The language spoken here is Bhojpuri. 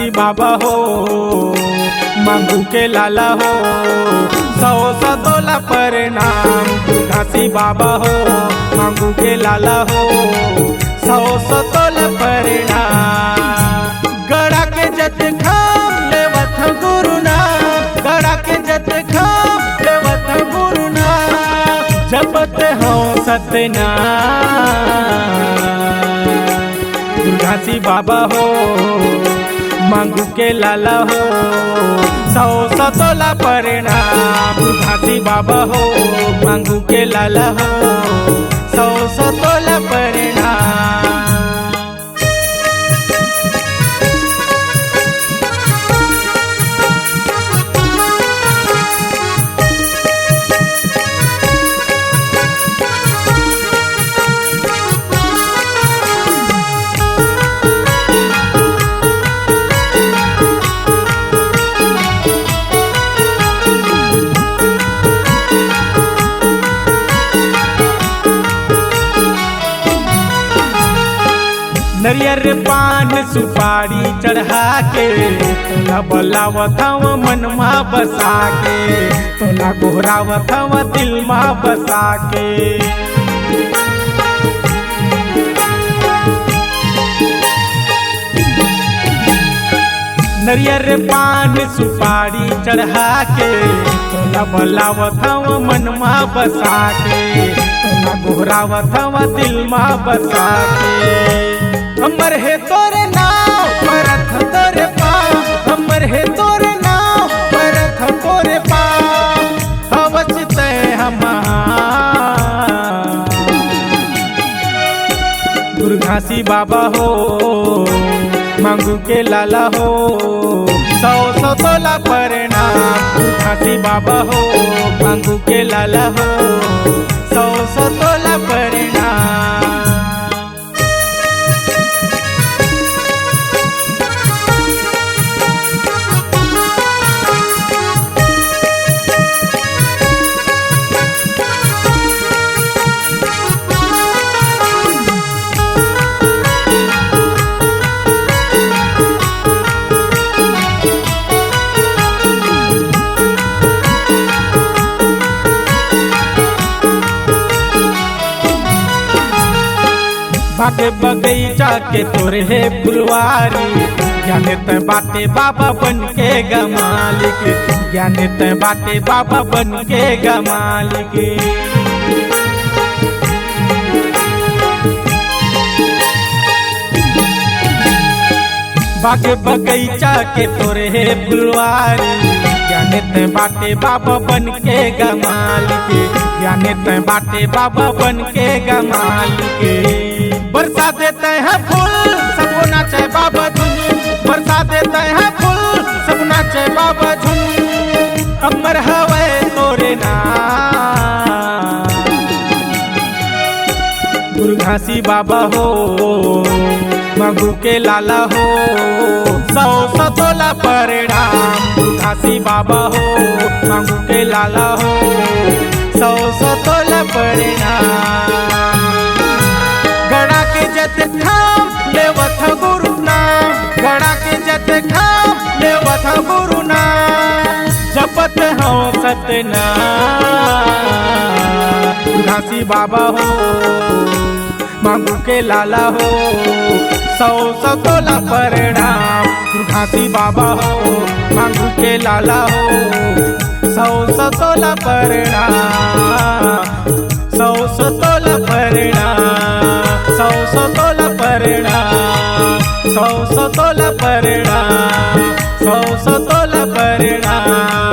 घासी बाबा हो मांगू के लाला हो, 100 सतोला प्रणाम। घासी बाबा हो मांगू के लाला हो, 100 सतोला प्रणाम। गड़ा के जत खाम लेवत गुरु नाम, गड़ा के जत खाम लेवत गुरु नाम। जपत हो सतनाम। घासी बाबा हो मांगू के लाला हो, 100 सतोला प्रणाम। घासी बाबा हो मांगू के लाला हो, 100 सतोला प्रणाम। नरियर पान सुपारी चढ़ा के तोला बोलावत हव मनमा बसा के, तोला गोहरावत हव दिल मा बसा के। नरियर पान सुपारी चढ़ा के तोला बोलावत हव मनमा बसा के, तोला गोहरावत हव दिल मा बसा के। हमर है तोरे नाव परथ तोरे पाँव, हमर है तोरे नाव परथ तोरे पाँव। हवस तय हमार घासी बाबा हो मांगू के लाला हो, 100 सतोला प्रणाम। घासी बाबा हो मांगू के लाला हो, 100 सतोला प्रणाम। बाटे बगीचा के तोरे है फुलवारी, ज्ञाने ते बाटे बाबा बन के गमालिक, ज्ञाने ते बाटे बाबा बन के गमालिक। बाटे बगीचा के तोरे है फुलवारी, ज्ञाने ते बाटे बाबा बन के गमालिक, ज्ञाने ते बाटे बाबा बन के गमालिक। बरसा देते हैं फूल सब नाचे बाबा धुन, बरसा देते हैं फूल सब नाचे बाबा धुन। अमर हवे तोरे नाम। घासी बाबा हो मांगू के लाला हो, 100 सतोला प्रणाम। घासी बाबा हो मांगू के लाला हो, 100 सतोला प्रणाम। गड़ा के जत खाम लेवत गुरु नाम, गड़ा के जत खाम लेवत गुरु नाम। जपत हो सतनाम। घासी बाबा हो मांगू के लाला हो, 100 सतोला प्रणाम। घासी बाबा हो मांगू के लाला हो, 100 सतोला प्रणाम। 100 सतोला प्रणाम, 100 सतोला प्रणाम, 100 सतोला प्रणाम, 100 सतोला प्रणाम।